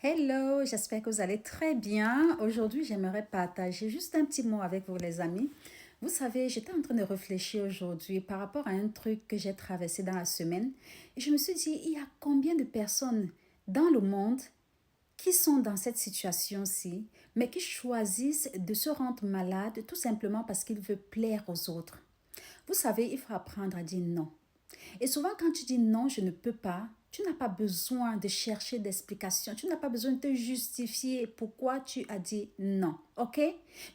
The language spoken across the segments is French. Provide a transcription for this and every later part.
Hello, j'espère que vous allez très bien. Aujourd'hui, j'aimerais partager juste un petit mot avec vous, les amis. Vous savez, j'étais en train de réfléchir aujourd'hui par rapport à un truc que j'ai traversé dans la semaine. Et je me suis dit, il y a combien de personnes dans le monde qui sont dans cette situation-ci, mais qui choisissent de se rendre malades tout simplement parce qu'ils veulent plaire aux autres. Vous savez, il faut apprendre à dire non. Et souvent, quand tu dis non, je ne peux pas, tu n'as pas besoin de chercher d'explications. Tu n'as pas besoin de te justifier pourquoi tu as dit non. OK?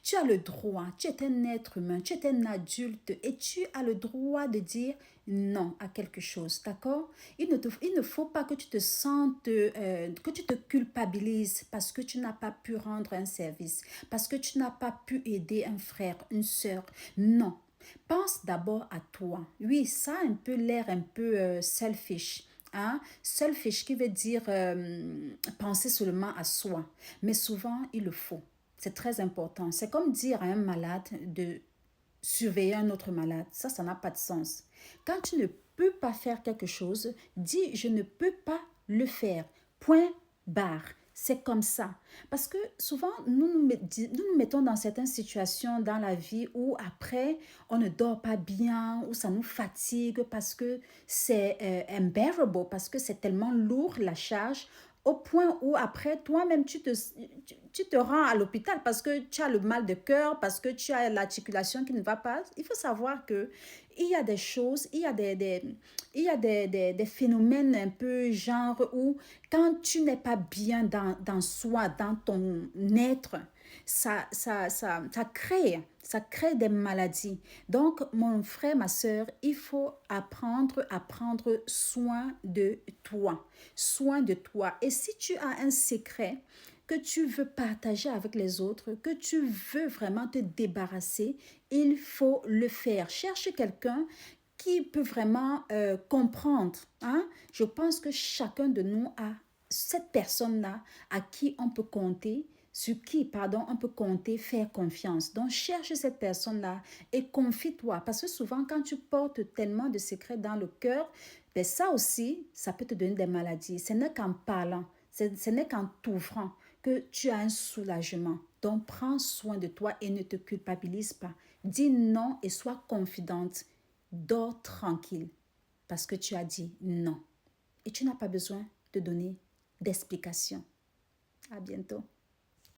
Tu as le droit. Tu es un être humain. Tu es un adulte et tu as le droit de dire non à quelque chose. D'accord? Il ne faut pas que tu te sentes, que tu te culpabilises parce que tu n'as pas pu rendre un service, parce que tu n'as pas pu aider un frère, une sœur. Non. Pense d'abord à toi. Oui, ça a un peu l'air un peu selfish. Hein? Selfish qui veut dire penser seulement à soi. Mais souvent, il le faut. C'est très important. C'est comme dire à un malade de surveiller un autre malade. Ça n'a pas de sens. Quand tu ne peux pas faire quelque chose, dis je ne peux pas le faire. Point barre. C'est comme ça. Parce que souvent, nous mettons dans certaines situations dans la vie où après, on ne dort pas bien, où ça nous fatigue parce que c'est unbearable, parce que c'est tellement lourd la charge au point où après toi-même tu te rends à l'hôpital parce que tu as le mal de cœur, parce que tu as l'articulation qui ne va pas. Il faut savoir que il y a des choses, il y a des phénomènes un peu genre où quand tu n'es pas bien dans soi, dans ton être, ça crée des maladies. Donc, mon frère, ma soeur, il faut apprendre à prendre soin de toi. Soin de toi. Et si tu as un secret que tu veux partager avec les autres, que tu veux vraiment te débarrasser, il faut le faire. Cherche quelqu'un qui peut vraiment comprendre. Hein? Je pense que chacun de nous a cette personne-là à qui on peut compter, sur qui, pardon, on peut compter, faire confiance. Donc, cherche cette personne-là et confie-toi. Parce que souvent, quand tu portes tellement de secrets dans le cœur, ben ça aussi, ça peut te donner des maladies. Ce n'est qu'en parlant, ce n'est qu'en t'ouvrant que tu as un soulagement. Donc, prends soin de toi et ne te culpabilise pas. Dis non et sois confidente. Dors tranquille parce que tu as dit non. Et tu n'as pas besoin de donner d'explications. À bientôt.